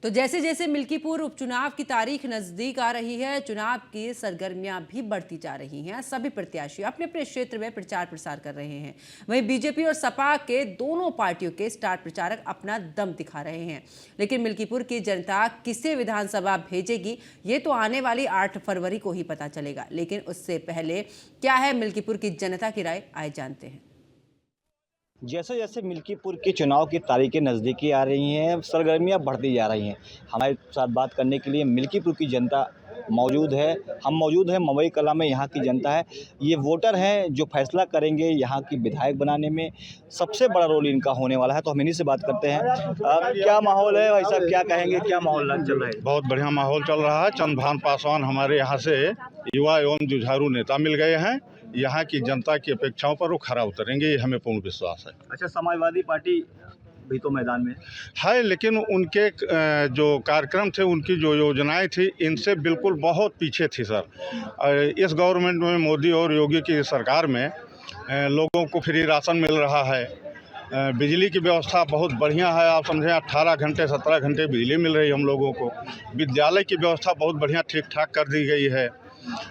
तो जैसे जैसे मिल्कीपुर उपचुनाव की तारीख नजदीक आ रही है, चुनाव की सरगर्मियां भी बढ़ती जा रही हैं। सभी प्रत्याशी अपने अपने क्षेत्र में प्रचार प्रसार कर रहे हैं। वहीं बीजेपी और सपा के दोनों पार्टियों के स्टार प्रचारक अपना दम दिखा रहे हैं। लेकिन मिल्कीपुर की जनता किसे विधानसभा भेजेगी, ये तो आने वाली 8 फरवरी को ही पता चलेगा। लेकिन उससे पहले क्या है मिल्कीपुर की जनता की राय, आइए जानते हैं। जैसे जैसे मिल्कीपुर के चुनाव की तारीखें नज़दीकी आ रही हैं, सरगर्मियां बढ़ती जा रही हैं। हमारे साथ बात करने के लिए मिल्कीपुर की जनता मौजूद है। हम मौजूद हैं मवई कला में। यहाँ की जनता है, ये वोटर हैं जो फैसला करेंगे यहाँ की विधायक बनाने में। सबसे बड़ा रोल इनका होने वाला है, तो हम इन्हीं से बात करते हैं। क्या माहौल है भाई साहब, क्या कहेंगे, क्या माहौल चल रहा है? बहुत बढ़िया माहौल चल रहा है। चंद्रभान पासवान हमारे यहाँ से युवा एवं जुझारू नेता मिल गए हैं। यहाँ की जनता की अपेक्षाओं पर वो खरा उतरेंगे, ये हमें पूर्ण विश्वास है। अच्छा, समाजवादी पार्टी भी तो मैदान में है, लेकिन उनके जो कार्यक्रम थे, उनकी जो योजनाएं थी, इनसे बिल्कुल बहुत पीछे थी सर। इस गवर्नमेंट में, मोदी और योगी की सरकार में लोगों को फ्री राशन मिल रहा है। बिजली की व्यवस्था बहुत बढ़िया है। आप समझें 18 घंटे 17 घंटे बिजली मिल रही है हम लोगों को। विद्यालय की व्यवस्था बहुत बढ़िया ठीक ठाक कर दी गई है।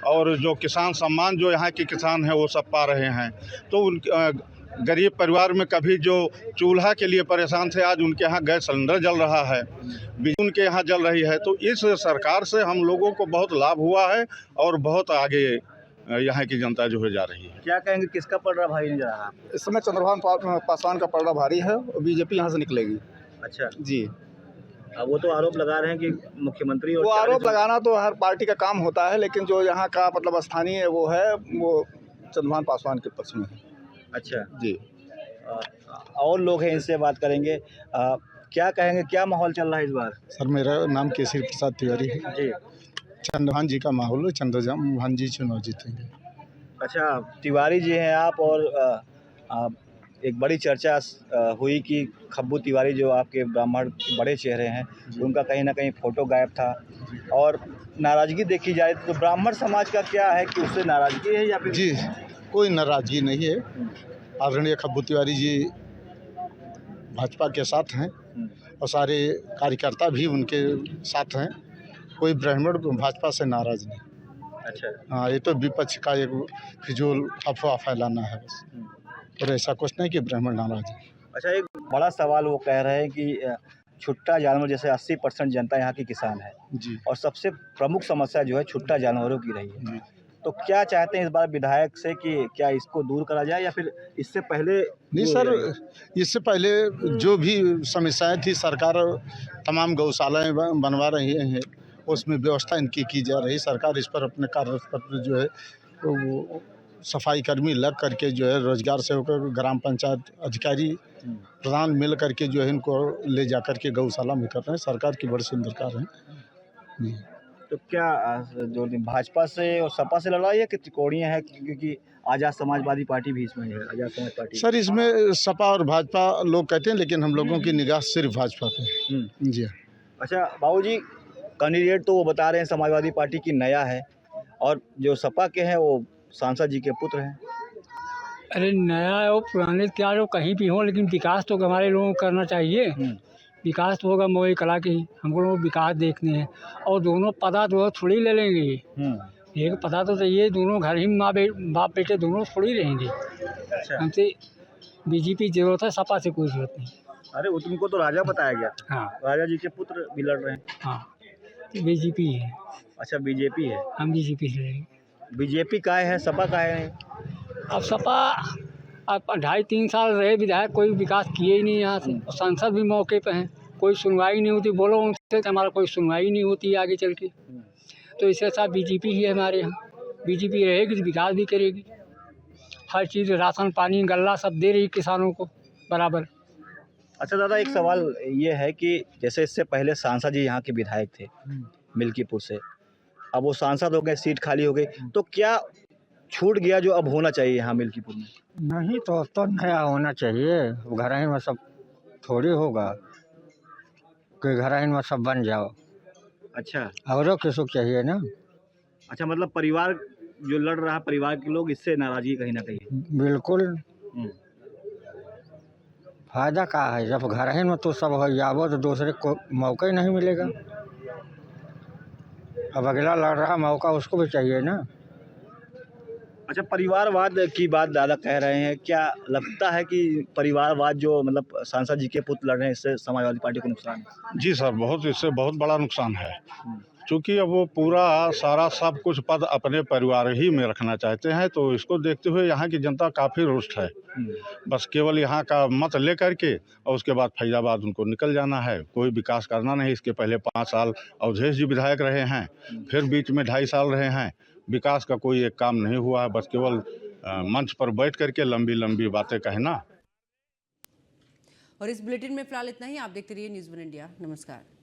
और जो किसान सम्मान जो यहाँ के किसान हैं वो सब पा रहे हैं। तो उन गरीब परिवार में कभी जो चूल्हा के लिए परेशान थे, आज उनके यहाँ गैस सिलेंडर जल रहा है, बिजली उनके यहाँ जल रही है। तो इस सरकार से हम लोगों को बहुत लाभ हुआ है और बहुत आगे यहाँ की जनता जो है जा रही है। क्या कहेंगे, किसका पलड़ा भारी नजर आ रहा है इस समय? चंद्रभान पासवान का पलड़ा भारी है और बीजेपी यहाँ से निकलेगी। अच्छा जी, अब वो तो आरोप लगा रहे हैं कि मुख्यमंत्री और वो आरोप लगाना तो हर पार्टी का काम होता है, लेकिन जो यहाँ का मतलब स्थानीय वो है, वो चंद्रभान पासवान के पक्ष में है। अच्छा जी, और लोग हैं, इनसे बात करेंगे। क्या कहेंगे, क्या माहौल चल रहा है इस बार? सर मेरा नाम केसरी प्रसाद तिवारी है जी। चंद्रभान जी का माहौल है, चंद्रभान जी चुनाव जीतेंगे। अच्छा, तिवारी जी हैं आप, और एक बड़ी चर्चा हुई कि खब्बू तिवारी जो आपके ब्राह्मण के बड़े चेहरे हैं, उनका कहीं ना कहीं फ़ोटो गायब था और नाराज़गी देखी जाए तो ब्राह्मण समाज का क्या है कि उससे नाराज़गी है या फिर? जी, कोई नाराजगी नहीं है। आदरणीय खब्बू तिवारी जी भाजपा के साथ हैं और सारे कार्यकर्ता भी उनके साथ हैं। कोई ब्राह्मण भाजपा से नाराज नहीं। अच्छा। हाँ, ये तो विपक्ष का एक फिजूल अफवाह फैलाना है बस, और ऐसा कुछ नहीं कि ब्राह्मण नाराज है। अच्छा, एक बड़ा सवाल वो कह रहे हैं कि छुट्टा जानवर, जैसे 80% जनता यहाँ की किसान है जी और सबसे प्रमुख समस्या जो है छुट्टा जानवरों की रही है। जी, तो क्या चाहते हैं इस बार विधायक से कि क्या इसको दूर करा जाए या फिर इससे पहले? नहीं सर, इससे पहले जो भी समस्याएं थी, सरकार तमाम गौशालाएं बनवा रही है, उसमें व्यवस्था इनकी की जा रही। सरकार इस पर अपने कार्य पर जो है वो सफाई कर्मी लग करके जो है, रोजगार सेवक, ग्राम पंचायत अधिकारी, प्रधान मिल करके जो है इनको ले जा करके गौशाला में कर रहे हैं। सरकार की बड़ी सुंदर कार्य है। तो क्या जो भाजपा से और सपा से लड़ाई है कि त्रिकोणीय है, क्योंकि आज़ाद समाजवादी पार्टी भी इसमें है, आज़ाद समाज पार्टी? सर इसमें सपा और भाजपा लोग कहते हैं, लेकिन हम लोगों की निगाह सिर्फ भाजपा पे है। जी। अच्छा बाबूजी, कैंडिडेट तो वो बता रहे हैं समाजवादी पार्टी की नया है, और जो सपा के हैं वो सांसद जी के पुत्र हैं। अरे नया और पुराने क्या जो कहीं भी हो, लेकिन विकास तो हमारे लोगों को करना चाहिए। विकास तो होगा मवई कला के ही, हमको लोग विकास देखने हैं। और दोनों पदा तो थोड़ी ले लेंगे, एक पता तो चाहिए। दोनों घर ही बाप बेटे दोनों थोड़ी रहेंगे। अच्छा। हमसे बीजेपी जरूरत है, सपा से कोई जरूरत नहीं। अरे वो तुमको तो राजा बताया गया। हाँ, राजा जी के पुत्र भी लड़ रहे हैं। हाँ, बीजेपी है। अच्छा, बीजेपी है। हम बीजेपी से रहेंगे। बीजेपी का है, सपा का है? अब सपा अब 2.5-3 साल रहे विधायक, कोई विकास किए ही नहीं यहाँ से। और सांसद भी मौके पे हैं, कोई सुनवाई नहीं होती। बोलो उनसे तो हमारा कोई सुनवाई नहीं होती आगे चल के। तो इसके साथ बीजेपी ही है हमारे यहाँ। बीजेपी रहेगी तो विकास भी करेगी। हर चीज़, राशन पानी गल्ला सब दे रही किसानों को बराबर। अच्छा दादा, एक सवाल ये है कि जैसे इससे पहले सांसद जी यहाँ के विधायक थे मिल्कीपुर से, अब वो सांसद हो गए, सीट खाली हो गई, तो क्या छूट गया जो अब होना चाहिए यहाँ मिल्कीपुर में? नहीं तो नया होना चाहिए। घर ही में सब थोड़ी होगा कि घर ही में सब बन जाओ। अच्छा। औरों किसको चाहिए ना। अच्छा, मतलब परिवार जो लड़ रहा है, परिवार के लोग, इससे नाराजगी कहीं ना कहीं? बिल्कुल। फायदा का है, जब घर ही में तो सब हो जाबो तो दूसरे को मौका ही नहीं मिलेगा। अब अगला लड़ रहा मौका उसको भी चाहिए ना। अच्छा, परिवारवाद की बात दादा कह रहे हैं, क्या लगता है कि परिवारवाद जो मतलब सांसद जी के पुत्र लड़ रहे हैं इससे समाजवादी पार्टी को नुकसान है? जी सर, बहुत इससे बहुत बड़ा नुकसान है, क्योंकि अब वो पूरा सारा सब कुछ पद अपने परिवार ही में रखना चाहते हैं, तो इसको देखते हुए यहाँ की जनता काफ़ी रुष्ट है। बस केवल यहाँ का मत ले करके और उसके बाद फैजाबाद उनको निकल जाना है, कोई विकास करना नहीं। इसके पहले 5 साल अवधेश जी विधायक रहे हैं, फिर बीच में 2.5 साल रहे हैं, विकास का कोई एक काम नहीं हुआ है, बस केवल मंच पर बैठ करके लंबी लंबी बातें कहना। और इस बुलेटिन में फिलहाल इतना ही। आप देखते रहिए न्यूज़ 1 इंडिया। नमस्कार।